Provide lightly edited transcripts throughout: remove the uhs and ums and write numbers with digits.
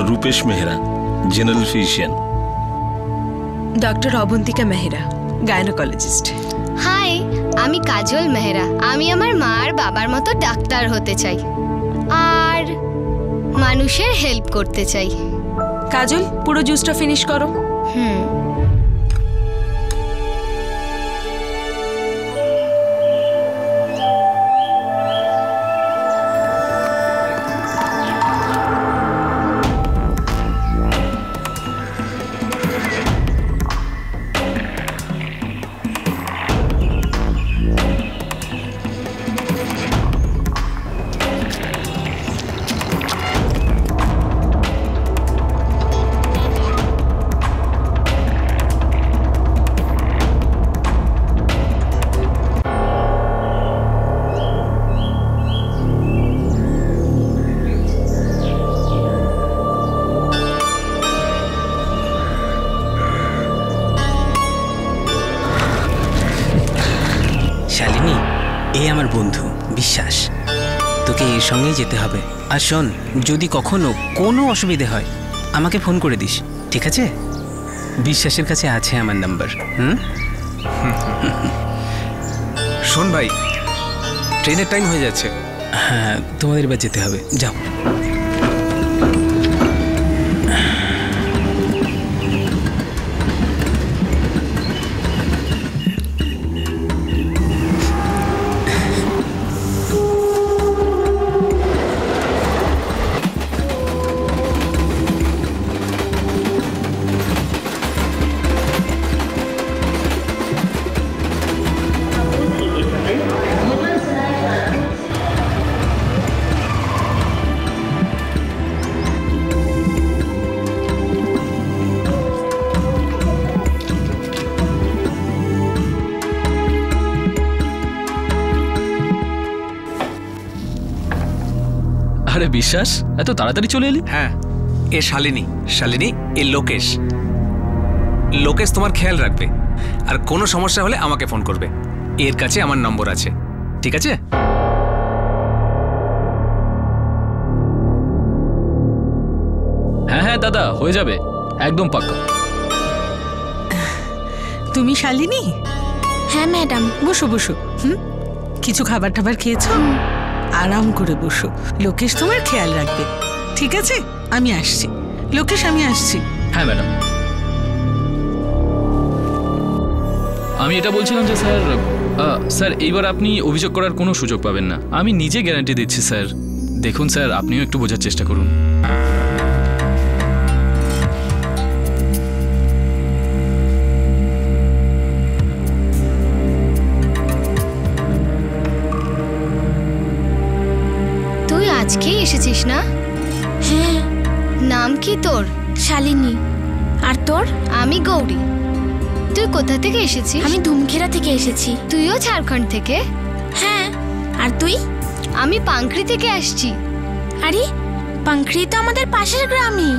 Rupesh Mehra, general physician. Doctor Abantika Mehra, gynaecologist. Hi, আমি কাজল মেহরা। আমি আমার মা আর বাবার মতো ডাক্তার হতে চাই আর মানুষের হেল্প করতে চাই। কাজল, পুরো জুসটা ফিনিশ করো। শালিনী, এই আমার বন্ধু বিশ্বাস, তোকে এর সঙ্গেই যেতে হবে। আর শোন, যদি কখনো কোনো অসুবিধে হয় আমাকে ফোন করে দিস, ঠিক আছে? বিশ্বাসের কাছে আছে আমার নাম্বার। শোন ভাই, ট্রেনের টাইম হয়ে যাচ্ছে। হ্যাঁ, তোমাদের এবার যেতে হবে, যাও। আরে বিশ্বাস, এত তাড়াতাড়ি চলে এলি? হ্যাঁ, এ শালিনী, শালিনী এ লোকেশ। লোকেশ তোমার খেয়াল রাখবে, আর কোনো সমস্যা হলে আমাকে ফোন করবে। এর কাছে আমার নম্বর আছে, ঠিক আছে? হ্যাঁ হ্যাঁ দাদা, হয়ে যাবে, একদম পাক্কা। তুমি শালিনী? হ্যাঁ ম্যাডাম। বসো বসো। কিছু খাবার টাবার খেয়েছো? আরাম করে বসো, লোকেশ তোমার খেয়াল রাখবে, ঠিক আছে? আমি আসছি লোকেশ, আমি আসছি। হ্যাঁ ম্যাডাম। আমি এটা বলছিলাম যে স্যার, স্যার এইবার আপনি অভিযোগ করার কোনো সুযোগ পাবেন না, আমি নিজে গ্যারান্টি দিচ্ছি স্যার। দেখুন স্যার, আপনিও একটু বোঝার চেষ্টা করুন। তুই আজকেই এসেছিস না? হ্যাঁ। নাম কি তোর? শালিনী। আর তোর? আমি গৌরী। তুই কোথা থেকে এসেছিস? আমি ধুমখেরা থেকে এসেছি। তুইও ঝাড়খণ্ড থেকে? হ্যাঁ। আর তুই? আমি পাংখড়ি থেকে আসছি। আরে, পাংখড়ি তো আমাদের পাশের গ্রামই।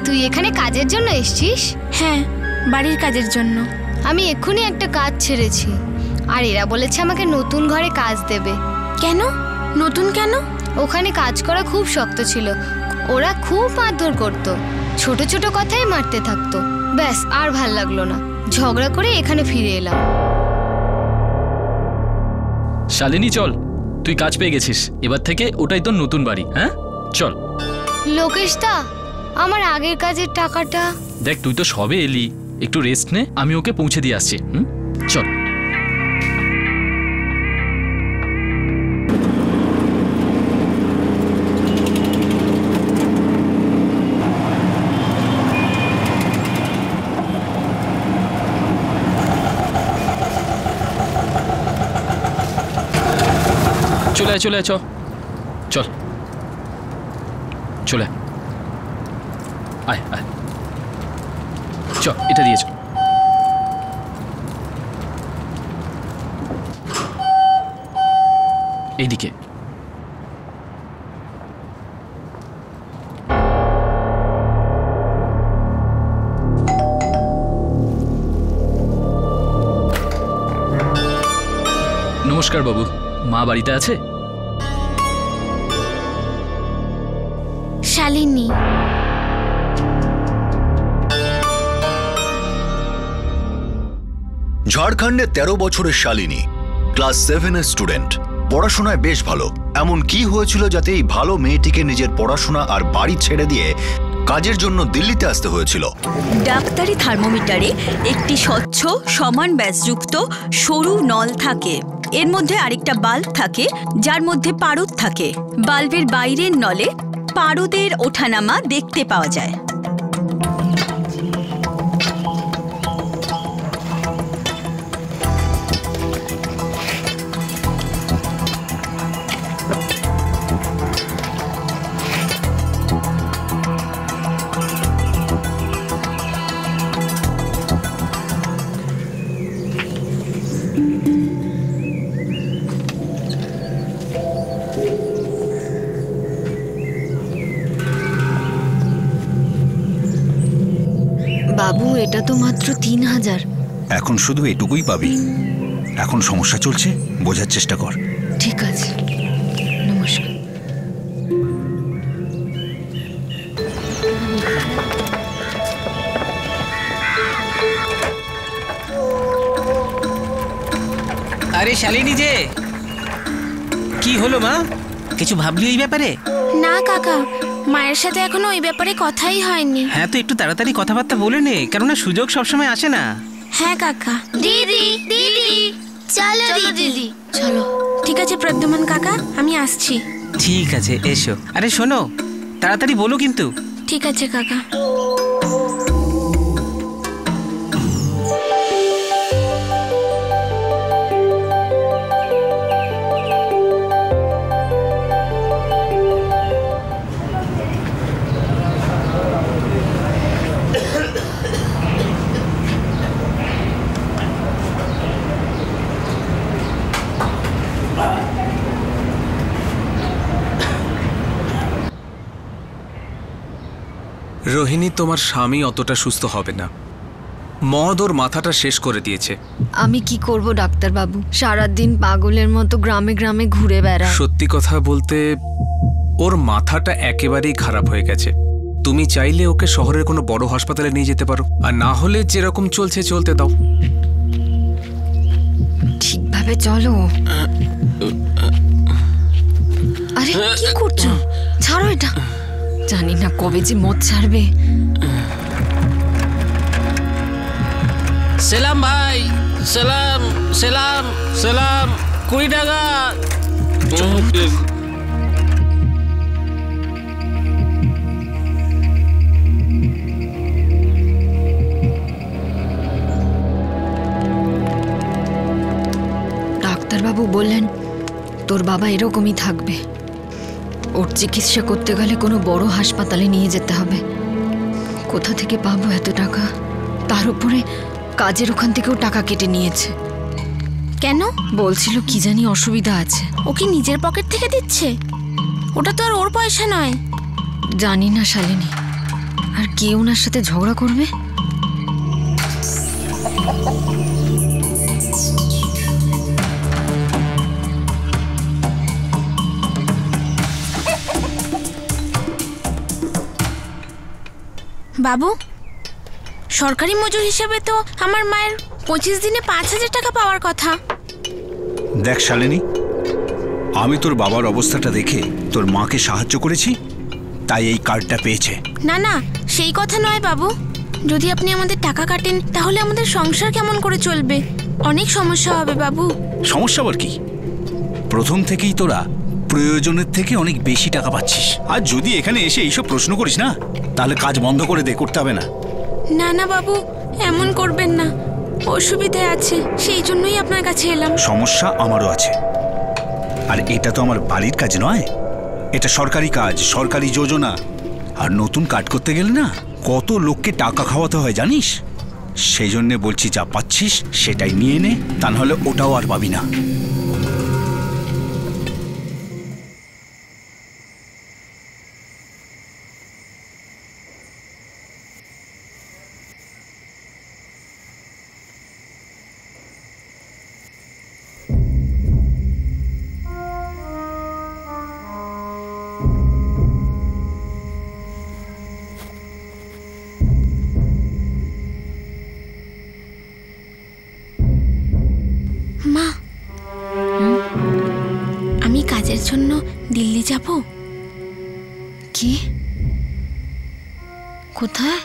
তুই এখানে কাজের জন্য এসেছিস? হ্যাঁ, বাড়ির কাজের জন্য। আমি এক্ষুনি একটা কাজ ছেড়েছি, আর এরা বলেছে আমাকে নতুন ঘরে কাজ দেবে। কেন? নতুন কেন? ওখানে কাজ করা খুব শক্ত ছিল, ওরা খুব মারধর করতো, ছোট ছোট কথাই মারতে থাকতো। ব্যাস, আর ভাল লাগলো না, ঝগড়া করে এখানে ফিরে এলাম। শালিনী চল, তুই কাজ পেয়ে গেছিস, এবার থেকে ওটাই তোর নতুন বাড়ি। হ্যাঁ চল। লোকেশদা, আমার আগের কাজের টাকাটা? দেখ, তুই তো সবে এলি, একটু রেস্ট নে, আমি ওকে পৌঁছে দিয়ে আসছি। চল। চলে আয়, চলে আয়, চল চল, চলে আয় আয়, চ, এটা দিয়ে চল। এইদিকে। নমস্কার বাবু, মা বাড়িতে আছে? শালিনী। ঝাড়খণ্ডে 13 বছরের শালিনী, ক্লাস 7 এর স্টুডেন্ট, পড়াশোনায় বেশ ভালো। এমন কি হয়েছিল যাতে এই ভালো মেয়েটিকে নিজের পড়াশোনা আর বাড়ি ছেড়ে দিয়ে কাজের জন্য দিল্লিতে আসতে হয়েছিল? ডাক্তারি থার্মোমিটারে একটি স্বচ্ছ সমান ব্যাসযুক্ত সরু নল থাকে। এর মধ্যে আরেকটা বাল্ব থাকে যার মধ্যে পারদ থাকে। বাল্বের বাইরের নলে পারদের ওঠানামা দেখতে পাওয়া যায়। বাবু, এটা তো মাত্র 3000। এখন শুধু এটুকুই পাবি। এখন সমস্যা চলছে, বোঝার চেষ্টা কর। ঠিক আছে, নমস্কার। আরে শালিনী যে, কি হলো মা? কিছু ভাবলি এই ব্যাপারে? না কাকা, মায়ের সাথে এখনো ওই ব্যাপারে কথাই হয়নি। হ্যাঁ, তো একটু তাড়াতাড়ি কথাবার্তা বলে নে, কেননা সুযোগ সবসময় আসে না। হ্যাঁ কাকা। দিদি দিদি, চলো দিদি, চলো। ঠিক আছে প্রদ্যুমান কাকা, আমি আসছি। ঠিক আছে, এসো। আরে শোনো, তাড়াতাড়ি বলো কিন্তু। ঠিক আছে কাকা। রোহিণী, তোমার স্বামী অতটা সুস্থ হবে না। মদ ওর মাথাটা শেষ করে দিয়েছে। আমি কি করব ডাক্তার বাবু? সারাদিন পাগলের মতো গ্রামে গ্রামে ঘুরে বেড়ায়। সত্যি কথা বলতে ওর মাথাটা একেবারেই খারাপ হয়ে গেছে। তুমি চাইলে ওকে শহরের কোনো বড় হাসপাতালে নিয়ে যেতে পারো, আর না হলে যেরকম চলছে চলতে দাও। ঠিকভাবে চলো। আরে কি করছো? ছাড়ো এটা। জানি না কবে যে মদ ছাড়বে। সেলাম ভাই, সেলাম সেলাম সেলাম। 20 টাকা। ডাক্তারবাবু বললেন তোর বাবা এরকমই থাকবে। ওর চিকিৎসা করতে গেলে কোনো বড় হাসপাতালে নিয়ে যেতে হবে। কোথা থেকে পাবো এত টাকা? তার উপরে কাজের ওখান থেকেও টাকা কেটে নিয়েছে। কেন? বলছিল কি জানি অসুবিধা আছে। ও কি নিজের পকেট থেকে দিচ্ছে? ওটা তো আর ওর পয়সা নয়। জানি না শালিনী। আর কে ওনার সাথে ঝগড়া করবে? বাবু, সরকারি মজুর হিসেবে তো আমার মায়ের 25 দিনে 5000 টাকা পাওয়ার কথা। দেখ শালিনী, আমি তোর বাবার অবস্থাটা দেখে তোর মাকে সাহায্য করেছি, তাই এই কার্ডটা পেয়েছে। না না, সেই কথা নয় বাবু। যদি আপনি আমাদের টাকা কাটেন তাহলে আমাদের সংসার কেমন করে চলবে? অনেক সমস্যা হবে বাবু। সমস্যা আবার কি? প্রথম থেকেই তোরা প্রয়োজনের থেকে অনেক বেশি টাকা পাচ্ছিস। আর যদি এখানে এসে এইসব প্রশ্ন করিস না, তাহলে কাজ বন্ধ করে দে, করতে হবে না। না না বাবু, এমন করবেন না। অসুবিধে আছে, সেই জন্যই আপনার কাছে এলাম। সমস্যা আমারও আছে, আর এটা তো আমার বাড়ির কাজ নয়, এটা সরকারি কাজ, সরকারি যোজনা। আর নতুন কার্ড করতে গেলে না কত লোককে টাকা খাওয়াতে হয় জানিস? সেই জন্য বলছি, যা পাচ্ছিস সেটাই নিয়ে নে, তা নাহলে ওটাও আর পাবি না। জন্য দিল্লি যাব। কি? কোথায়?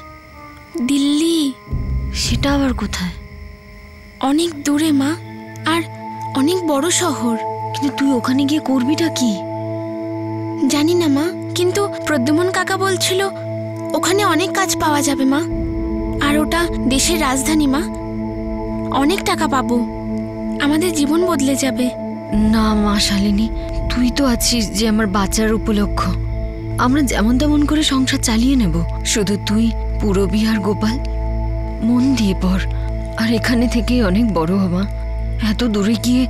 দিল্লি। সেটা আবার কোথায়? অনেক দূরে মা, আর অনেক বড় শহর। কিন্তু তুই ওখানে গিয়ে করবিটা কি? জানি না মা, কিন্তু প্রদ্যুম্ন কাকা বলছিল ওখানে অনেক কাজ পাওয়া যাবে মা, আর ওটা দেশের রাজধানী মা। অনেক টাকা পাবো, আমাদের জীবন বদলে যাবে। না মা শালিনী, তুই তো আছিস যে আমার বাচ্চার উপলক্ষ। আমরা যেমন তেমন করে সংসার চালিয়ে নেব। শুধু তুই, পুরবী আর গোপাল মন দিয়ে পড়, আর এখানে থেকে অনেক বড় হবা। এত দূরে গিয়ে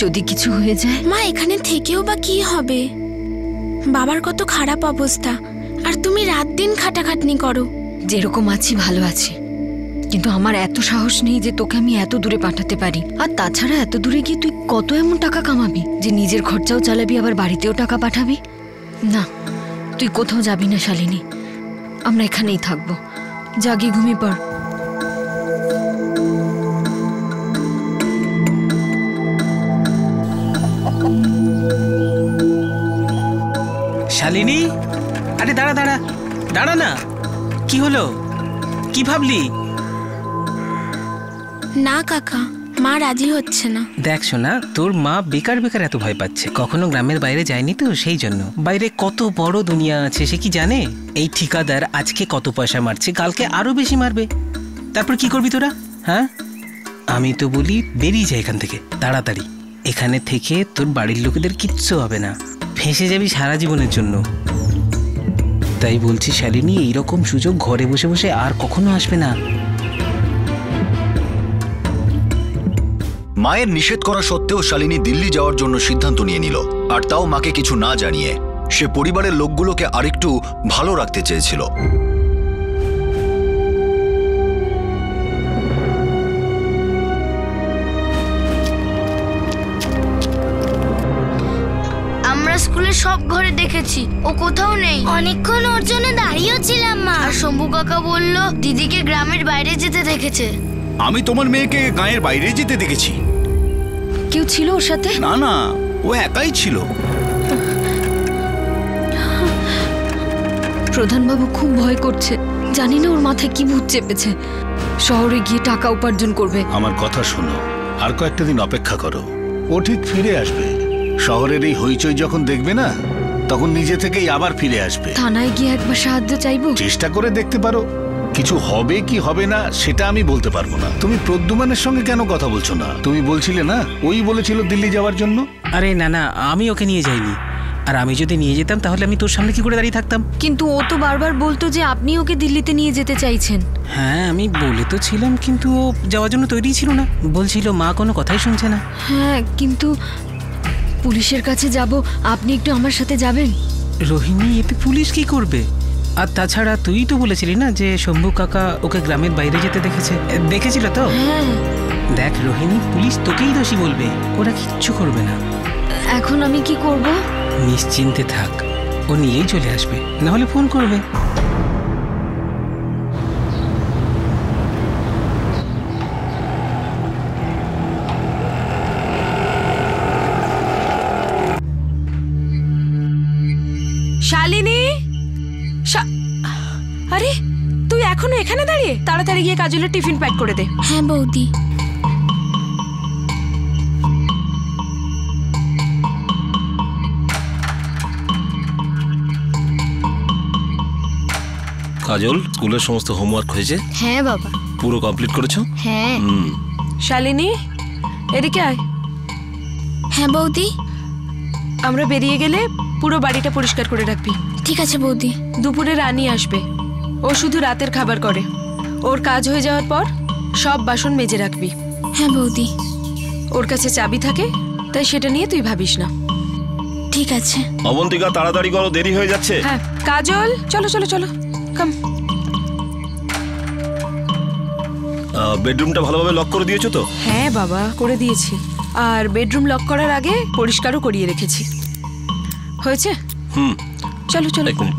যদি কিছু হয়ে যায়। মা এখানে থেকেও বা কি হবে? বাবার কত খারাপ অবস্থা, আর তুমি রাত দিন খাটাখাটনি করো। যেরকম আছি ভালো আছি, কিন্তু আমার এত সাহস নেই যে তোকে আমি এত দূরে পাঠাতে পারি। আর তাছাড়া এত দূরে গিয়ে তুই কত এমন টাকা কামাবি যে নিজের খরচাও চালাবি, আবার বাড়িতেও টাকা পাঠাবি? না, তুই কোথাও যাবি না শালিনী, আমরা এখানেই থাকবো। জাগি ঘুমিয়ে পড়। শালিনী, আরে দাঁড়া দাঁড়া দাঁড়া না, কি হলো? কি ভাবলি? না কাকা, মা রাজি হচ্ছে না। দেখ শোনা, তোর মা বেকার বেকার এত ভয় পাচ্ছে। কখনো গ্রামের বাইরে যায়নি তো, সেই জন্য। বাইরে কত বড় দুনিয়া আছে সে কি জানে? এই ঠিকাদার আজকে কত পয়সা মারছে, কালকে আরো বেশি মারবে। তারপর কি করবি তোরা? হ্যাঁ, আমি তো বলি বেরিয়ে যায় এখান থেকে তাড়াতাড়ি। এখানে থেকে তোর বাড়ির লোকেদের কিচ্ছু হবে না, ফেঁসে যাবি সারা জীবনের জন্য। তাই বলছি শালিনী, এইরকম সুযোগ ঘরে বসে বসে আর কখনো আসবে না। মায়ের নিষেধ করা সত্ত্বেও শালিনী দিল্লি যাওয়ার জন্য সিদ্ধান্ত নিয়ে নিল, আর তাও মাকে কিছু না জানিয়ে। সে পরিবারের লোকগুলোকে আরেকটু ভালো রাখতে চেয়েছিল। আমরা স্কুলের সব ঘরে দেখেছি, ও কোথাও নেই। অনেকক্ষণ ওর জন্য দাঁড়িয়েও ছিলাম মা। আর শম্ভু কাকা বলল দিদিকে গ্রামের বাইরে যেতে দেখেছে। আমি তোমার মেয়েকে গাঁয়ের বাইরে যেতে দেখেছি। কেউ ছিল ওর সাথে? না না, ও একাই ছিল। প্রধানবাবু খুব ভয় করছে, জানি না ওর মাথায় কি ভূত চেপেছে। শহরে গিয়ে টাকা উপার্জন করবে। আমার কথা শোনো, আর কয়েকটা দিন অপেক্ষা করো, ও ঠিক ফিরে আসবে। শহরের এই হইচই যখন দেখবে না, তখন নিজে থেকেই আবার ফিরে আসবে। থানায় গিয়ে একবার সাহায্য চাইবো। চেষ্টা করে দেখতে পারো, কিছু হবে কি হবে না সেটা আমি বলতে পারবো না। তুমি প্রদ্যুম্নের সঙ্গে কেন কথা বলছো না? তুমি বলছিলে না ওই বলেছিল দিল্লি যাওয়ার জন্য? আরে না না, আমি ওকে নিয়ে যাইনি। আর আমি যদি নিয়ে যেতাম তাহলে আমি তোর সামনে কি করে দাঁড়িয়ে থাকতাম? কিন্তু ও তো বারবার বলতো যে আপনি ওকে দিল্লিতে নিয়ে যেতে চাইছেন। হ্যাঁ, আমি বলে তো ছিলাম, কিন্তু ও যাওয়ার জন্য তৈরি ছিল না। বলছিল মা কোনো কথাই শুনছে না। হ্যাঁ, কিন্তু পুলিশের কাছে যাব, আপনি একটু আমার সাথে যাবেন? রোহিণী, এতে পুলিশ কি করবে? আর তাছাড়া তুই তো বলেছিলি না যে শম্ভু কাকা ওকে গ্রামের বাইরে যেতে দেখেছিল তো? হ্যাঁ। দেখ রোহিণী, পুলিশ তোকেই দোষী বলবে, ওরা কিচ্ছু করবে না। এখন আমি কি করব? নিশ্চিন্তে থাক, ও নিয়েই চলে আসবে, না হলে ফোন করবে। শালিনী, আরে তুই এখনো এখানে দাঁড়িয়ে? তাড়াতাড়ি গিয়ে কাজলের টিফিন প্যাক করে দে। হ্যাঁ বৌদি। কাজল, স্কুলের সমস্ত হোমওয়ার্ক হয়েছে? হ্যাঁ বাবা। পুরো কমপ্লিট করেছো? হ্যাঁ। শালিনী, এদিকে আয়। হ্যাঁ বৌদি। আমরা বেরিয়ে গেলে পুরো বাড়িটা পরিষ্কার করে রাখবি। ঠিক আছে বৌদি। দুপুরে রানী আসবে, ও শুধু রাতের খাবার করে। ওর কাজ হয়ে যাওয়ার পর সব বাসন মেজে রাখবি। হ্যাঁ বৌদি। ওর কাছে চাবি থাকে, তাই সেটা নিয়ে তুই ভাবিস না। ঠিক আছে। অবন্তিকা, তাড়াতাড়ি করো, দেরি হয়ে যাচ্ছে। হ্যাঁ কাজল, চলো চলো চলো, কাম। বেডরুমটা ভালোভাবে লক করে দিয়েছো তো? হ্যাঁ বাবা, করে দিয়েছি। আর বেডরুম লক করার আগে পরিষ্কারও করিয়ে রেখেছি। হয়েছে? চলো চলো। এক মিনিট।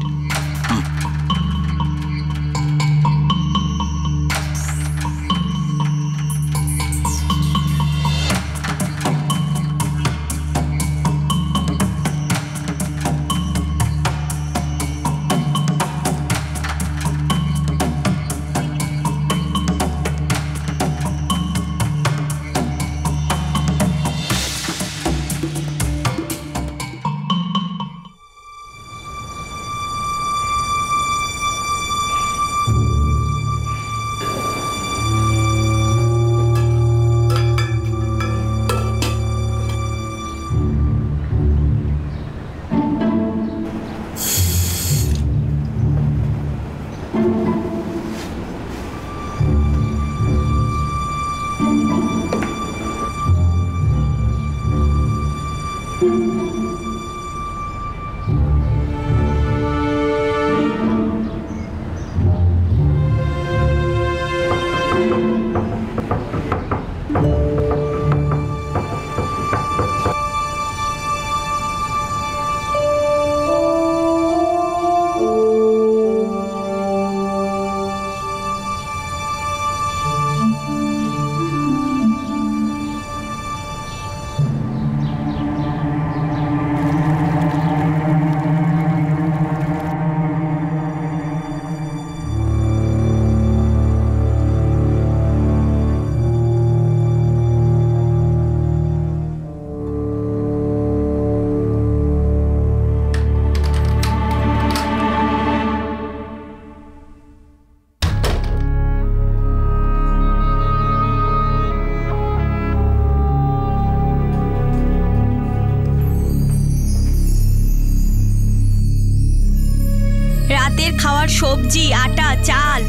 সবজি, আটা, চাল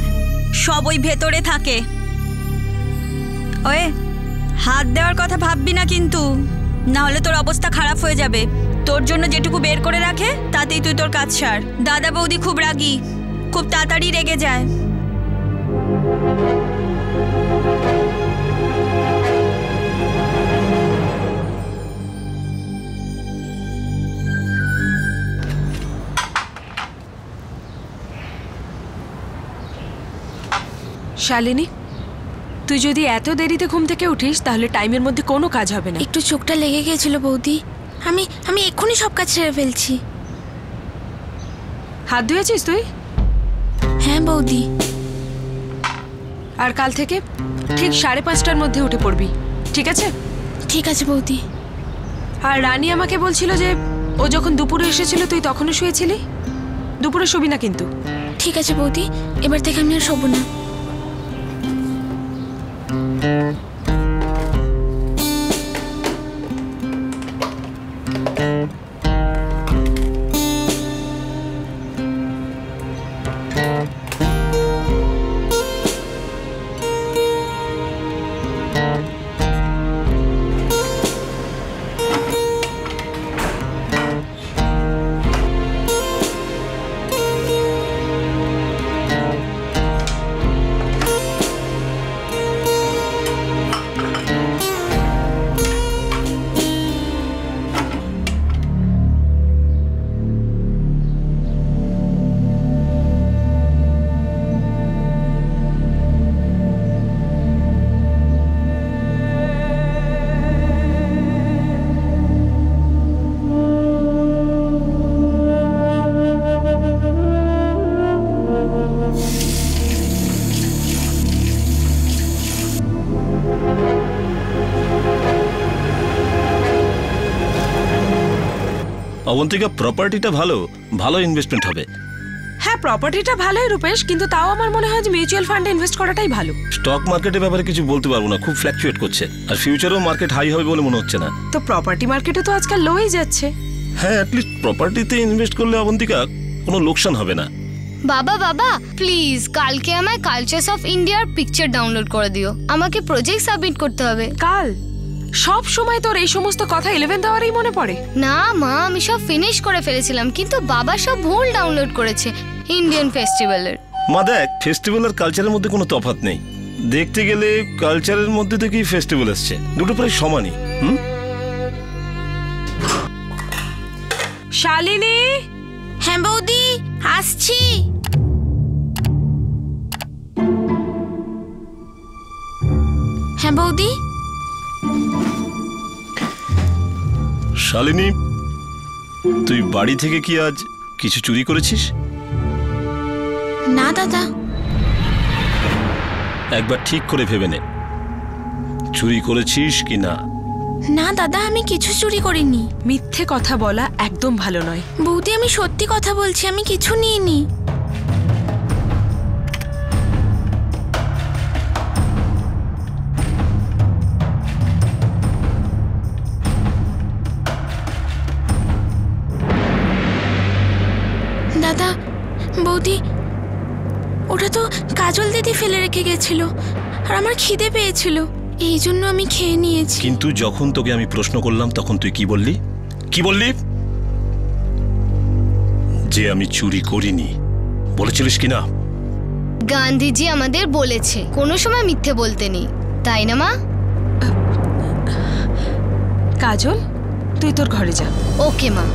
সব ওই ভেতরে থাকে। ওয়ে, হাত দেওয়ার কথা ভাববি না কিন্তু, না হলে তোর অবস্থা খারাপ হয়ে যাবে। তোর জন্য যেটুকু বের করে রাখে তাতেই তুই তোর কাজ সার। দাদা বৌদি খুব রাগী, খুব তাড়াতাড়ি রেগে যায়। শালিনী, তুই যদি এত দেরিতে ঘুম থেকে উঠিস তাহলে টাইমের মধ্যে কোনো কাজ হবে না। একটু চোখটা লেগে গিয়েছিল বৌদি, আমি আমি এক্ষুনি সব কাজ সেরে ফেলছি। হাত ধুয়েছিস তুই? হ্যাঁ বৌদি। আর কাল থেকে ঠিক 5:30টার মধ্যে উঠে পড়বি, ঠিক আছে? ঠিক আছে বৌদি। আর রানী আমাকে বলছিল যে ও যখন দুপুরে এসেছিল তুই তখনও শুয়েছিলি। দুপুরে শুবি না কিন্তু। ঠিক আছে বৌদি, এবার থেকে আমি আর শোবো না। অবন্তিকা, প্রপার্টিটা ভালো, ভালো ইনভেস্টমেন্ট হবে। হ্যাঁ, প্রপার্টিটা ভালোই রূপেশ, কিন্তু তাও আমার মনে হয় যে মিউচুয়াল ফান্ডে ইনভেস্ট করাটাই ভালো। স্টক মার্কেটের ব্যাপারে কিছু বলতে পারবো না, খুব ফ্ল্যাকচুয়েট করছে, আর ফিউচারেও মার্কেট হাই হবে বলে মনে হচ্ছে না। তো প্রপার্টি মার্কেটে তো আজকাল লোই যাচ্ছে। হ্যাঁ, অ্যাটলিস্ট প্রপার্টিতে ইনভেস্ট করলে অবন্তিকা কোনো লোকসান হবে না। বাবা বাবা প্লিজ কালকে আমায় কালচার্স অফ ইন্ডিয়ার পিকচার ডাউনলোড করে দিও, আমাকে প্রজেক্ট সাবমিট করতে হবে কাল। সব সময় তোর এই সমস্ত কথা 11th আওয়ারেই মনে পড়ে? না মা, আমি সব ফিনিশ করে ফেলেছিলাম, কিন্তু বাবা সব ভুল ডাউনলোড করেছে ইন্ডিয়ান ফেস্টিভ্যালের। মা দেখ, ফেস্টিভ্যাল আর কালচারের মধ্যে কোনো তফাৎ নেই। দেখতে গেলে কালচারের মধ্যে থেকেই ফেস্টিভ্যাল এসছে, দুটো প্রায় সমানই। শালিনী। হ্যাঁ বৌদি, আসছি। হ্যাঁ বৌদি। শালিনী, তুই বাড়ি থেকে কি আজ কিছু চুরি করেছিস? না দাদা। একবার ঠিক করে ভেবে নে, চুরি করেছিস কি না। না দাদা, আমি কিছু চুরি করিনি। মিথ্যে কথা বলা একদম ভালো নয়। বৌদি, আমি সত্যি কথা বলছি, আমি কিছু নিইনি। দাদা, বৌদি, ওটা তো কাজল দিদি ফেলে রেখে গেছিল, আর আমার খিদে পেয়েছিল, এই জন্য আমি খেয়ে নিয়েছি। কিন্তু যখন তোকে আমি প্রশ্ন করলাম তখন তুই কি বললি? কি বললি? যে আমি চুরি করিনি বলেছিলিস কি না? গান্ধীজি আমাদের বলেছে কোনো সময় মিথ্যে বলতে নেই, তাই না মা? কাজল, তুই তোর ঘরে যা। ওকে মা।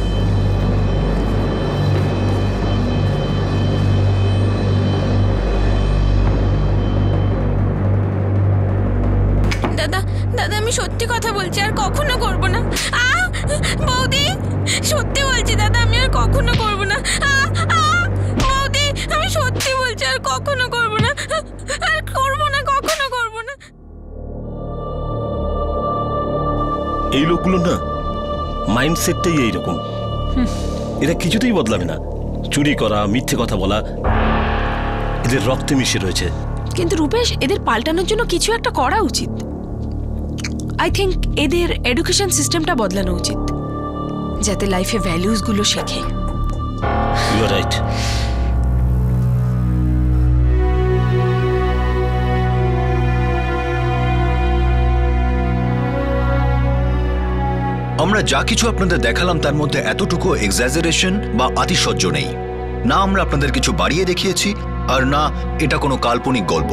দাদা দাদা, আমি সত্যি কথা বলছি, আর কখনো করব না। বৌদি, সত্যি বলছি দাদা, আমি আর কখনো করব না। বৌদি, আমি সত্যি বলছি, আর কখনো করব না, আর করব না, কখনো করব না। এই লোকগুলো না, মাইন্ডসেটটাই এইরকম, এরা কিছুতেই বদলাবে না। চুরি করা, মিথ্যে কথা বলা এদের রক্তে মিশে রয়েছে। কিন্তু রূপেশ, এদের পাল্টানোর জন্য কিছু একটা করা উচিত। আই থিঙ্ক এদের এডুকেশন সিস্টেমটা বদলানো উচিত, যাতে লাইফে ভ্যালুসগুলো শেখে। You are right. আমরা যা কিছু আপনাদের দেখালাম তার মধ্যে এতটুকু এক্সাজারেশন বা আতিশয্য নেই। না আমরা আপনাদের কিছু বাড়িয়ে দেখিয়েছি, আর না এটা কোনো কাল্পনিক গল্প।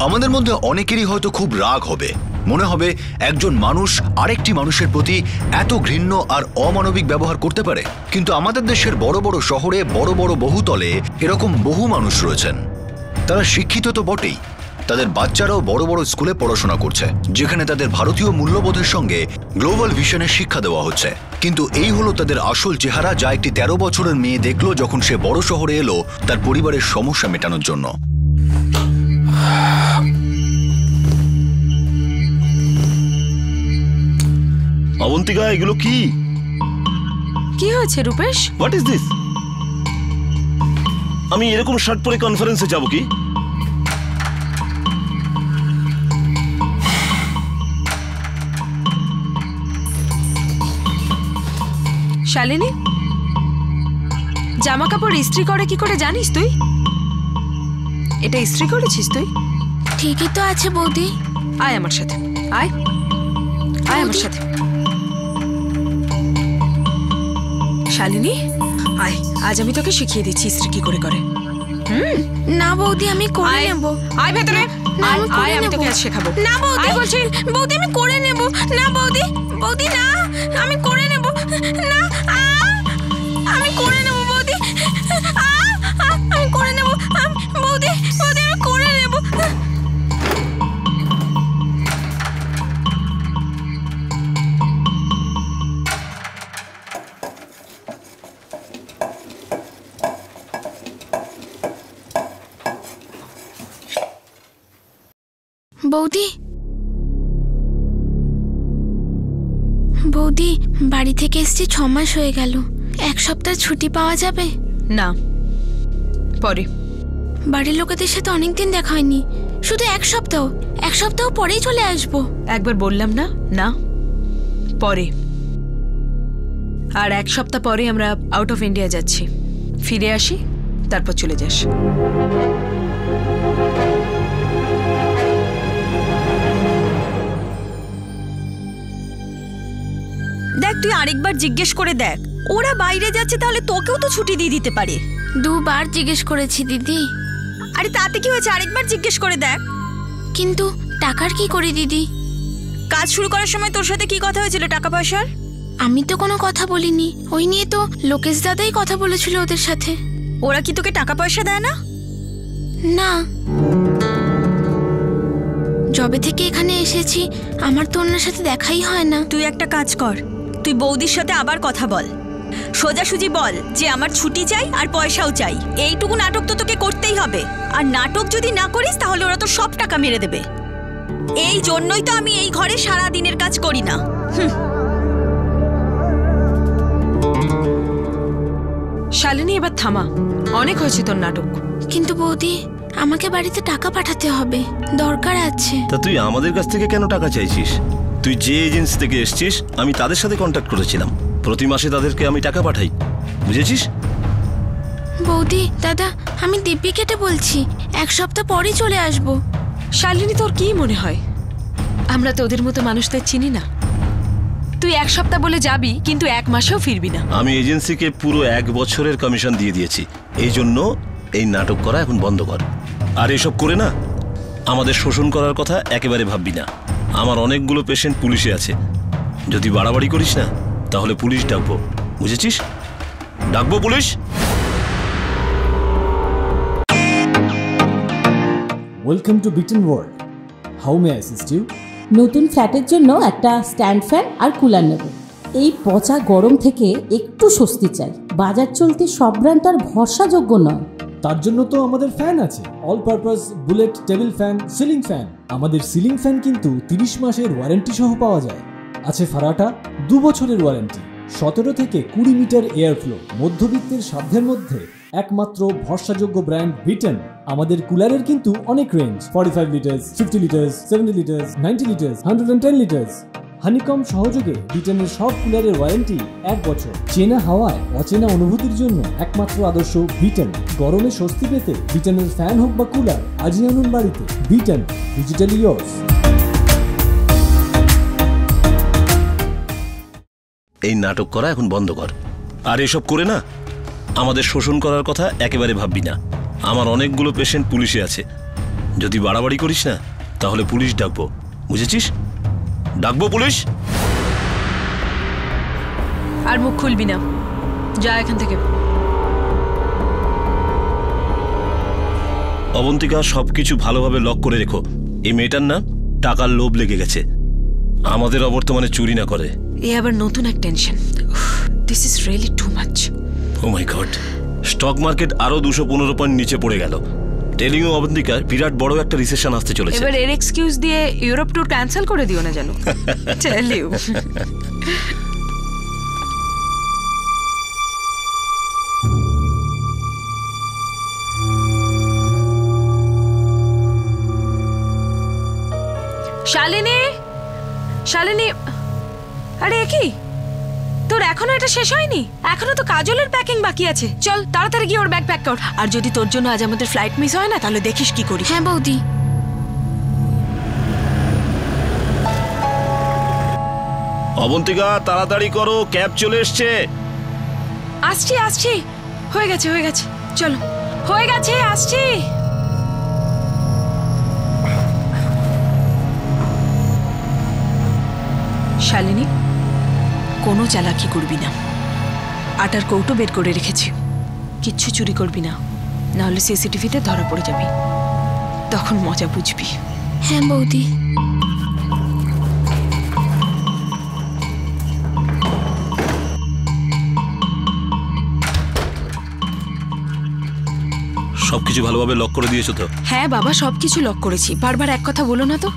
আমাদের মধ্যে অনেকেরই হয়তো খুব রাগ হবে, মনে হবে একজন মানুষ আরেকটি মানুষের প্রতি এত ঘৃণ্য আর অমানবিক ব্যবহার করতে পারে। কিন্তু আমাদের দেশের বড় বড় শহরে বড় বড় বহুতলে এরকম বহু মানুষ রয়েছেন। তারা শিক্ষিত তো বটেই, তাদের বাচ্চারাও বড় বড় স্কুলে পড়াশোনা করছে, যেখানে তাদের ভারতীয় মূল্যবোধের সঙ্গে গ্লোবাল ভিশনের শিক্ষা দেওয়া হচ্ছে। কিন্তু এই হলো তাদের আসল চেহারা, যা একটি 13 বছরের মেয়ে দেখলো যখন সে বড় শহরে এলো তার পরিবারের সমস্যা মেটানোর জন্য। অবন্তিকা, এগুলো কি কি হয়েছে রূপেশ? What is this? আমি এরকম শার্ট পরে কনফারেন্সে যাব কি? শালিনী, জামা কাপড় ইস্ত্রি করে কি করে জানিস তুই? এটা ইস্ত্রি করেছিস তুই? ঠিকই তো আছে বৌদি। আয় আমার সাথে, আয় আয় আমার সাথে। শালিনী আয়, আজ আমি তোকে শিখিয়ে দিচ্ছি ইস্ত্রি কি করে করে। না বৌদি, আমি করে নেব। আয় ভেতরে, আয় আমি তোকে আজ শেখাবো। না বৌদি, বলছি বৌদি আমি করে নেব। না বৌদি, বৌদি না, আমি করে নেব। না, আমি করে নেব বৌদি, আমি করে নেব। বৌদি, বৌদি আমি করে নেব। বৌদি, বৌদি বাড়ি থেকে এসেছি 6 মাস হয়ে গেল। 1 সপ্তাহ ছুটি পাওয়া যাবে? না, পরে। বাড়ির লোকেদের সাথে অনেকদিন দেখা হয়নি, শুধু 1 সপ্তাহ। 1 সপ্তাহ পরেই চলে আসবো। একবার বললাম না, না পরে। আর 1 সপ্তাহ পরে আমরা আউট অফ ইন্ডিয়া যাচ্ছি। ফিরে আসি, তারপর চলে যাস। দেখ, তুই আরেকবার জিজ্ঞেস করে দেখ। ওরা বাইরে যাচ্ছে, তাহলে তোকেও তো ছুটি দিয়ে দিতে পারে। 2 বার জিজ্ঞেস করেছি দিদি। আরে তাতে কি হয়েছে, আরেকবার জিজ্ঞেস করে দেখ। কিন্তু টাকার কি করি দিদি? কাজ শুরু করার সময় তোর সাথে কি কথা হয়েছিল টাকা পয়সার? আমি তো কোনো কথা বলিনি, ওই নিয়ে তো লোকেশ দাদাই কথা বলেছিল ওদের সাথে। ওরা কি তোকে টাকা পয়সা দেয় না? না, যবে থেকে এখানে এসেছি আমার তো ওনার সাথে দেখাই হয় না। তুই একটা কাজ কর, তুই বৌদির সাথে আবার কথা বল। সোজাসুজি বল যে আমার ছুটি চাই আর পয়সাও চাই। এইটুকু নাটক তো তোকে করতেই হবে। আর নাটক যদি না করিস তাহলে ওরা তো সব টাকা মেরে দেবে। এই জন্যই তো আমি এই ঘরে সারা দিনের কাজ করি না। শালিনী, এবার থামা, অনেক হয়েছে তোর নাটক। কিন্তু বৌদি, আমাকে বাড়িতে টাকা পাঠাতে হবে, দরকার আছে। তা তুই আমাদের কাছ থেকে কেন টাকা চাইছিস? তুই যে এজেন্সি থেকে এসছিস আমি তাদের সাথে কন্ট্যাক্ট করেছিলাম, প্রতি মাসে তাদেরকে আমি টাকা পাঠাই, বুঝেছিস? বৌদি, দাদা, আমি দিব্যি কেটে বলছি, 1 সপ্তাহ পরেই চলে আসবো। শালিনী, তোর কি মনে হয় আমরা তো ওদের মতো মানুষদের চিনি না? তুই 1 সপ্তাহ বলে যাবি, কিন্তু 1 মাসেও ফিরবি না। আমি এজেন্সিকে পুরো 1 বছরের কমিশন দিয়ে দিয়েছি, এই জন্য এই নাটক করা এখন বন্ধ কর। আর এসব করে না আমাদের শোষণ করার কথা একেবারে ভাববি না। আমার অনেকগুলো পেশেন্ট পুলিশে আছে, যদি বাড়াবাড়ি করিস না তাহলে পুলিশ ডাকবো, বুঝেছিস? ডাকবো police. Welcome to Bitten World, how may I assist you? নতুন ফ্ল্যাটের জন্য একটা স্ট্যান্ড ফ্যান আর কুলার নেব। এই পচা গরম থেকে একটু স্বস্তি চাই। বাজার চলতে সব ব্র্যান্ড আর ভরসাযোগ্য নয়। তার জন্য তো আমাদের ফ্যান আছে, all purpose bullet table fan, ceiling fan. আমাদের সিলিং ফ্যান কিন্তু 30 মাসের ওয়ারেন্টি সহ পাওয়া যায়। আছে ফারাটা 2 বছরের ওয়ারেন্টি, 17 থেকে 20 মিটার এয়ার ফ্লো। মধ্যবিত্তের সাধ্যের মধ্যে একমাত্র ভরসাযোগ্য ব্র্যান্ড বিটেন। আমাদের কুলারের কিন্তু অনেক range, 45 litres, 50 litres, 70 litres, 90 litres, 110 litres. Honeycomb সহযোগে ব্রিটেনের সব কুলারের ওয়ারেন্টি 1 বছর। চেনা হাওয়ায় অচেনা অনুভূতির জন্য একমাত্র আদর্শ ব্রিটেন। গরমে স্বস্তি পেতে ব্রিটেনের ফ্যান হোক বা কুলার, আজই আনুন বাড়িতে। Britain, digitally yours. এই নাটক করা এখন বন্ধ কর। আর এসব করে না আমাদের শোষণ করার কথা একেবারে ভাববি না। আমার অনেকগুলো পেশেন্ট পুলিশে আছে, যদি বাড়াবাড়ি করিস না তাহলে পুলিশ ডাকবো, বুঝেছিস? ডাকবো পুলিশ। আর মুখ খুলবি না, যা এখান থেকে। অবন্তিকা, সবকিছু ভালোভাবে লক করে রেখো। এই মেয়েটার না টাকার লোভ লেগে গেছে, আমাদের অবর্তমানে চুরি না করে। এ আবার নতুন এক tension. This is really too much. Oh my god, stock market আরো 215 পয়েন্ট নিচে পড়ে গেল। টেলিং ইউ অবন্তিকা, বিরাট বড় একটা রিসেশন আসতে চলেছে। এবার এর এক্সকিউজ দিয়ে ইউরোপ ট্যুর ক্যান্সেল করে দিও না জানো। Tell you. শালিনী, শালিনী, আরে কি তোর এখনো এটা শেষ হয়নি? এখনো তো কাজলের প্যাকিং বাকি আছে। চল তাড়াতাড়ি গিয়ে ওর ব্যাগ প্যাক কর। আর যদি তোর জন্য আজ আমাদের ফ্লাইট মিস হয় না, তাহলে দেখিস কি করি। হ্যাঁ বৌদি। অবন্তিকা, তাড়াতাড়ি করো, ক্যাব চলে এসছে। আসছি আসছি, হয়ে গেছে হয়ে গেছে, চলো হয়ে গেছে, আসছি। শালিনী, কোনো চালাকি করবি না। আটার কৌটো বের করে রেখেছি, কিচ্ছু চুরি করবি না, নাহলে সিসিটিভিতে ধরা পড়ে যাবি, তখন মজা বুঝবি। হ্যাঁ বৌদি। সবকিছু ভালোভাবে লক করে দিয়েছো তো? হ্যাঁ বাবা, সবকিছু লক করেছি। বারবার এক কথা বলো না তো।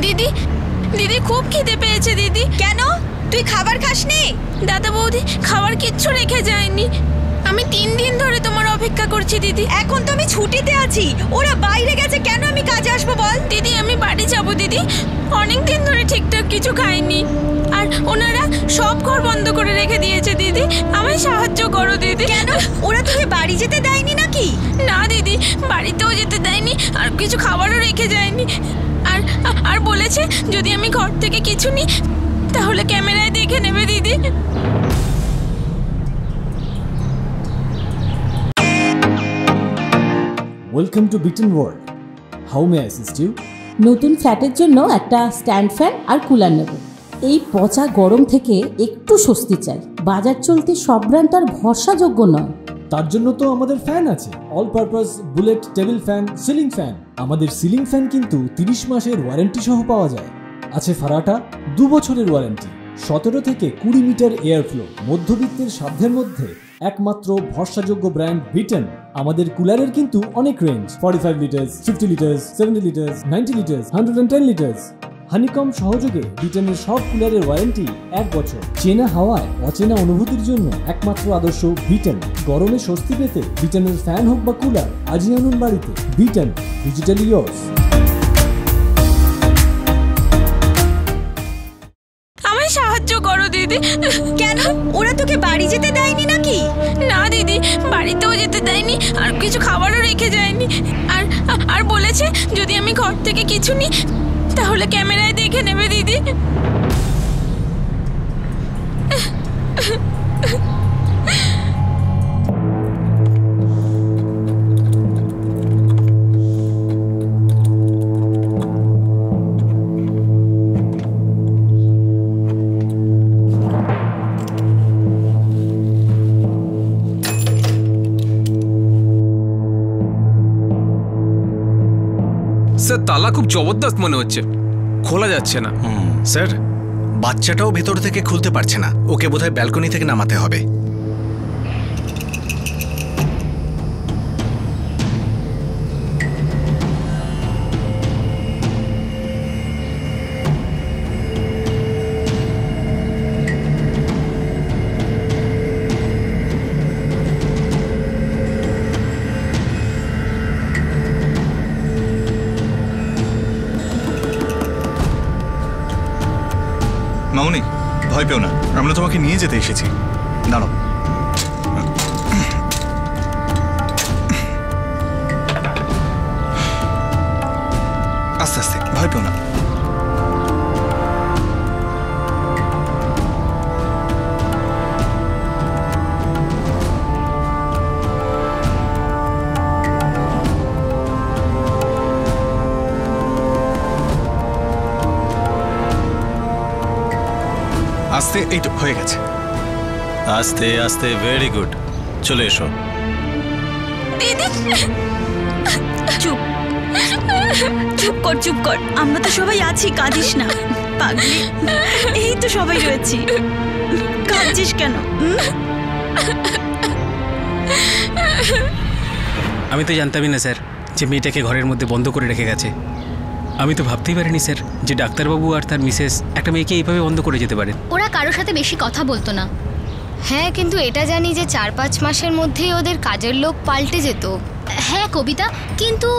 দিদি দিদি খুব খিদে পেয়েছে দিদি। কেন তুই খাবার খাসনি? দাদা বৌদি খাবার কিচ্ছু রেখে যায়নি। আমি 3 দিন ধরে তোমার অপেক্ষা করছি দিদি। এখন তো আমি ছুটিতে আছি, ওরা বাইরে গেছে, কেন আমি কাজে আসবো বল? দিদি আমি বাড়ি যাবো দিদি, অনেক দিন ধরে ঠিকঠাক কিছু খাইনি আর ওনারা সব ঘর বন্ধ করে রেখে দিয়েছে দিদি, আমায় সাহায্য করো দিদি। কেন ওরা তোকে বাড়ি যেতে দেয়নি নাকি? না দিদি, বাড়িতেও যেতে দেয়নি আর কিছু খাবারও রেখে যায়নি। আর আর বলেছে যদি আমি ঘর থেকে কিছু নিই তাহলে ক্যামেরায় দেখে নেবে দিদি। Welcome to Bitten World, how may I assist you? নতুন ফ্ল্যাটের জন্য একটা স্ট্যান্ড ফ্যান আর কুলার নেব। এই পচা গরম থেকে একটু স্বস্তি চাই। বাজার চলতে সব ব্র্যান্ড আর ভরসাযোগ্য নয়। তার জন্য তো আমাদের ফ্যান আছে, all purpose bullet table fan, ceiling fan. আমাদের সিলিং ফ্যান কিন্তু 30 মাসের ওয়ারেন্টি সহ পাওয়া যায়। আছে ফারাটা 2 বছরের ওয়ারেন্টি, 17 থেকে 20 মিটার এয়ার ফ্লো। মধ্যবিত্তের সাধ্যের মধ্যে একমাত্র ভরসাযোগ্য ব্র্যান্ড বিটেন। আমাদের কুলারের কিন্তু অনেক range, 45 litres, 50 litres, 70 litres, 90 litres, 110 litres. Honeycomb সহযোগে বিটেনের সব কুলারের ওয়ারেন্টি 1 বছর। চেনা হাওয়ায় অচেনা অনুভূতির জন্য একমাত্র আদর্শ বিটেন। গরমে স্বস্তি পেতে বিটেনের ফ্যান হোক বা কুলার, আজই আনুন বাড়িতে। Beaten, digitally yours. আমায় সাহায্য করো দিদি। কেন ওরা তোকে বাড়ি যেতে দেয়নি নাকি? না দিদি, বাড়িতেও যেতে দেয়নি আর কিছু খাবারও রেখে যায়নি। আর আর বলেছে যদি আমি ঘর থেকে কিছু নিই তাহলে ক্যামেরায় দেখে নেবে দিদি। স্যার তালা খুব জবরদস্ত মনে হচ্ছে, খোলা যাচ্ছে না। স্যার বাচ্চাটাও ভেতর থেকে খুলতে পারছে না, ওকে বোধহয় ব্যালকনি থেকে নামাতে হবে। মামনি ভয় পেও না, আমরা তোমাকে নিয়ে যেতে এসেছি। দাঁড়াও। আস্তে আস্তে, ভয় পেও না। আস্তে, এই তো হয়ে গেছে। আস্তে আস্তে, ভেরি গুড। চলে এসো। দিদি চুপ চুপ কর, চুপ কর। আমরা তো সবাই আছি, কাঁদিস না পাগলি। এই তো সবাই রয়েছি, কাঁদছিস কেন? আমি তো জানতামই না স্যার যে মেয়েটাকে ঘরের মধ্যে বন্ধ করে রেখে গেছে। আমি তো ভাবতেই পারিনি স্যার যে ডাক্তারবাবু আর তার মিসেস একটা মেয়েকে এইভাবে বন্ধ করে যেতে পারেন। ওরা কারোর সাথে বেশি কথা বলতো না। হ্যাঁ, কিন্তু এটা জানি যে 4-5 মাসের মধ্যেই ওদের কাজের লোক পাল্টে যেত। হ্যাঁ কবিতা, কিন্তু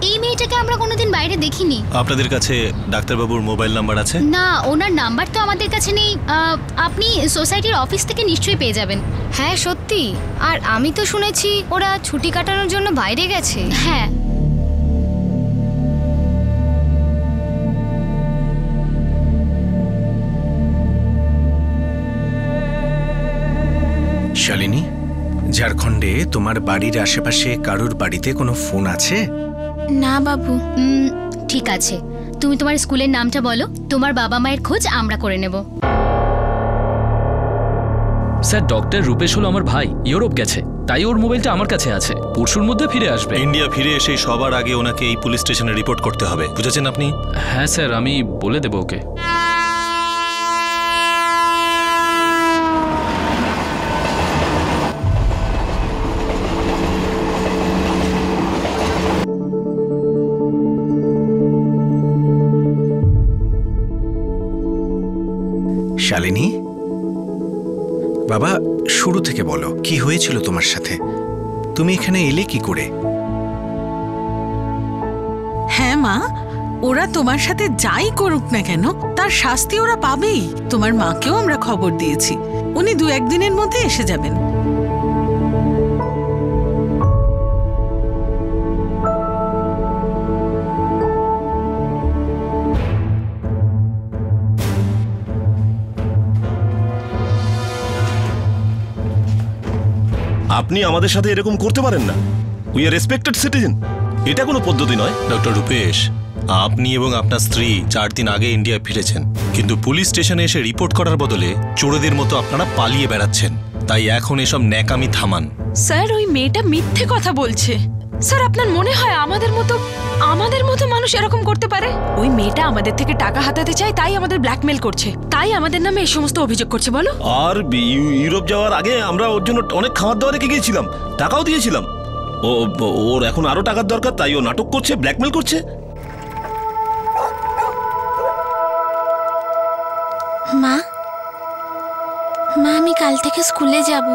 এই মেয়েটাকে আমরা কোনোদিন বাইরে দেখিনি। আপনাদের কাছে ডাক্তারবাবুর মোবাইল নাম্বার আছে? না, ওনার নাম্বার তো আমাদের কাছে নেই। আপনি সোসাইটির অফিস থেকে নিশ্চয়ই পেয়ে যাবেন। হ্যাঁ সত্যি। আর আমি তো শুনেছি ওরা ছুটি কাটানোর জন্য বাইরে গেছে। হ্যাঁ। শালিনী, ঝাড়খণ্ডে তোমার বাড়ির আশেপাশে কারোর বাড়িতে কোনো ফোন আছে? না বাবু। ঠিক আছে, তুমি তোমার স্কুলের নামটা বলো, তোমার বাবা মায়ের খোঁজ আমরা করে নেব। স্যার ডক্টর রূপেশ হলো আমার ভাই, ইউরোপ গেছে, তাই ওর মোবাইলটা আমার কাছে আছে। পরশুর মধ্যে ফিরে আসবে। ইন্ডিয়া ফিরে এসে সবার আগে ওনাকে এই পুলিশ স্টেশনে রিপোর্ট করতে হবে, বুঝেছেন আপনি? হ্যাঁ স্যার, আমি বলে দেবো ওকে। থেকে বলো, কি হয়েছিল তোমার সাথে? তুমি এখানে এলে কি করে? হ্যাঁ মা, ওরা তোমার সাথে যাই করুক না কেন তার শাস্তি ওরা পাবেই। তোমার মাকেও আমরা খবর দিয়েছি, উনি 2-1 দিনের মধ্যে এসে যাবেন। আপনি আমাদের সাথে এরকম করতে পারেন না। We are respected citizen. এটা কোনো পদ্ধতি নয়। ডক্টর রূপেশ, আপনি এবং আপনার স্ত্রী 4 দিন আগে ইন্ডিয়ায় ফিরেছেন, কিন্তু পুলিশ স্টেশনে এসে রিপোর্ট করার বদলে চোরেদের মতো আপনারা পালিয়ে বেড়াচ্ছেন। তাই এখন এসব ন্যাকামি থামান। স্যার, ওই মেয়েটা মিথ্যে কথা বলছে। স্যার, আপনার মনে হয় আমাদের মতো মানুষ এরকম করতে পারে? ওই মেয়েটা আমাদের থেকে টাকা হাতাতে চায়, তাই আমাদের ব্ল্যাকমেল করছে, তাই আমাদের নামে এই সমস্ত অভিযোগ করছে। বলো। আর ইউরোপ যাওয়ার আগে আমরা ওর জন্য অনেক খাবার দাবার রেখে গিয়েছিলাম, টাকাও দিয়েছিলাম। ওর এখন আরো টাকার দরকার, তাই ও নাটক করছে, ব্ল্যাকমেল করছে। মা, আমি কাল থেকে স্কুলে যাব।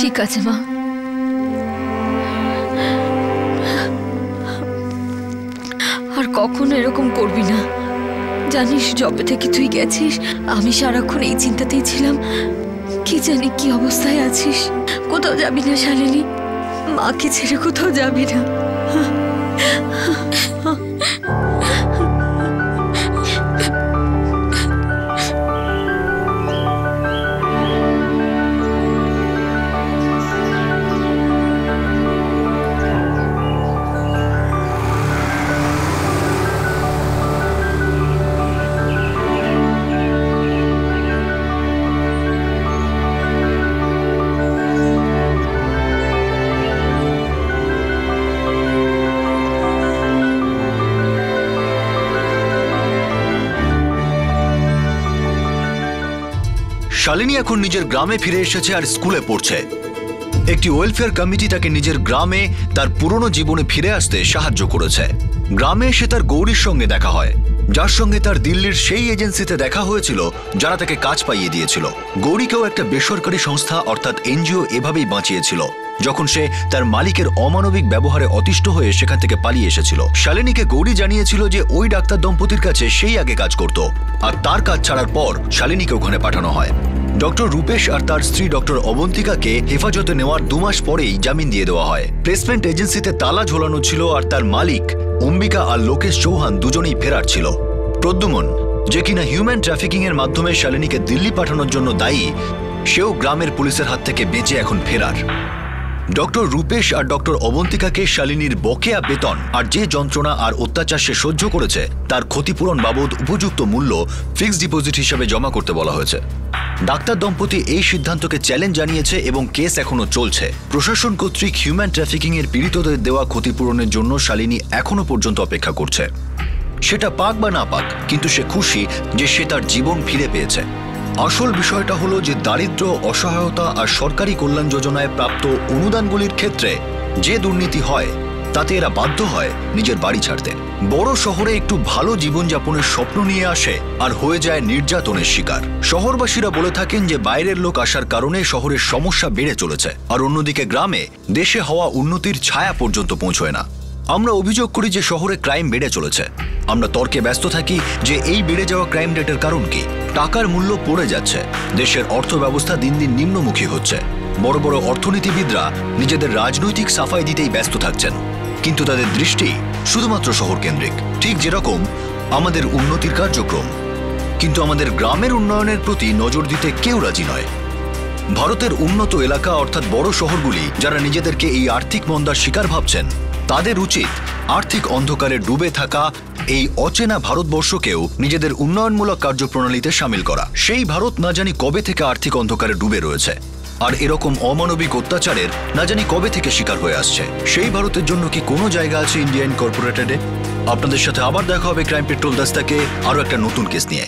ঠিক আছে মা। আর কখনো এরকম করবি না। জানিস, যবে থেকে তুই গেছিস আমি সারাক্ষণ এই চিন্তাতেই ছিলাম, কি জানি কি অবস্থায় আছিস। কোথাও যাবি না শালিনী, মাকে ছেড়ে কোথাও যাবি না। শালিনী এখন নিজের গ্রামে ফিরে এসেছে আর স্কুলে পড়ছে। একটি ওয়েলফেয়ার কমিটি তাকে নিজের গ্রামে তার পুরনো জীবনে ফিরে আসতে সাহায্য করেছে। গ্রামে এসে তার গৌরীর সঙ্গে দেখা হয়, যার সঙ্গে তার দিল্লির সেই এজেন্সিতে দেখা হয়েছিল যারা তাকে কাজ পাইয়ে দিয়েছিল। গৌরীকেও একটা বেসরকারি সংস্থা অর্থাৎ এনজিও এভাবেই বাঁচিয়েছিল যখন সে তার মালিকের অমানবিক ব্যবহারে অতিষ্ঠ হয়ে সেখান থেকে পালিয়ে এসেছিল। শালিনীকে গৌরী জানিয়েছিল যে ওই ডাক্তার দম্পতির কাছে সেই আগে কাজ করত, আর তার কাজ ছাড়ার পর শালিনীকে ওখানে পাঠানো হয়। ডক্টর রূপেশ আর তার স্ত্রী ডক্টর অবন্তিকাকে হেফাজতে নেওয়ার 2 মাস পরেই জামিন দিয়ে দেওয়া হয়। প্লেসমেন্ট এজেন্সিতে তালা ঝোলানো ছিল আর তার মালিক অম্বিকা আর লোকেশ চৌহান দুজনেই ফেরার ছিল। প্রদ্যুমন, যে কিনা হিউম্যান ট্রাফিকিং এর মাধ্যমে শালিনীকে দিল্লি পাঠানোর জন্য দায়ী, সেও গ্রামের পুলিশের হাত থেকে বেঁচে এখন ফেরার। ডক্টর রূপেশ আর ডক্টর অবন্তিকাকে শালিনীর বকেয়া বেতন আর যে যন্ত্রণা আর অত্যাচার সে সহ্য করেছে তার ক্ষতিপূরণ বাবদ উপযুক্ত মূল্য ফিক্সড ডিপোজিট হিসেবে জমা করতে বলা হয়েছে। ডাক্তার দম্পতি এই সিদ্ধান্তকে চ্যালেঞ্জ জানিয়েছে এবং কেস এখনো চলছে। প্রশাসন কর্তৃক হিউম্যান ট্রাফিকিং এর পীড়িতদের দেওয়া ক্ষতিপূরণের জন্য শালিনী এখনো পর্যন্ত অপেক্ষা করছে। সেটা পাক বা না পাক, কিন্তু সে খুশি যে সে তার জীবন ফিরে পেয়েছে। আসল বিষয়টা হলো যে দারিদ্র, অসহায়তা আর সরকারি কল্যাণ যোজনায় প্রাপ্ত অনুদানগুলির ক্ষেত্রে যে দুর্নীতি হয় তাতে এরা বাধ্য হয় নিজের বাড়ি ছাড়তে। বড় শহরে একটু ভালো জীবনযাপনের স্বপ্ন নিয়ে আসে আর হয়ে যায় নির্যাতনের শিকার। শহরবাসীরা বলে থাকেন যে বাইরের লোক আসার কারণে শহরের সমস্যা বেড়ে চলেছে, আর অন্যদিকে গ্রামে দেশে হওয়া উন্নতির ছায়া পর্যন্ত পৌঁছয় না। আমরা অভিযোগ করি যে শহরে ক্রাইম বেড়ে চলেছে। আমরা তর্কে ব্যস্ত থাকি যে এই বেড়ে যাওয়া ক্রাইম রেটের কারণ কি। টাকার মূল্য পড়ে যাচ্ছে, দেশের অর্থ ব্যবস্থা দিন দিন নিম্নমুখী হচ্ছে। বড় বড় অর্থনীতিবিদরা নিজেদের রাজনৈতিক সাফাই দিতেই ব্যস্ত থাকছেন, কিন্তু তাদের দৃষ্টি শুধুমাত্র শহর কেন্দ্রিক, ঠিক যেরকম আমাদের উন্নতির কার্যক্রম। কিন্তু আমাদের গ্রামের উন্নয়নের প্রতি নজর দিতে কেউ রাজি নয়। ভারতের উন্নত এলাকা অর্থাৎ বড় শহরগুলি যারা নিজেদেরকে এই আর্থিক মন্দার শিকার ভাবছেন, তাদের উচিত আর্থিক অন্ধকারে ডুবে থাকা এই অচেনা ভারতবর্ষকেও নিজেদের উন্নয়নমূলক কার্যপ্রণালীতে সামিল করা। সেই ভারত না জানি কবে থেকে আর্থিক অন্ধকারে ডুবে রয়েছে, আর এরকম অমানবিক অত্যাচারের না জানি কবে থেকে শিকার হয়ে আসছে। সেই ভারতের জন্য কি কোনো জায়গা আছে ইন্ডিয়া ইনকর্পোরেটেডে? আপনাদের সাথে আবার দেখা হবে ক্রাইম পেট্রোল দস্তাকে আরও একটা নতুন কেস নিয়ে।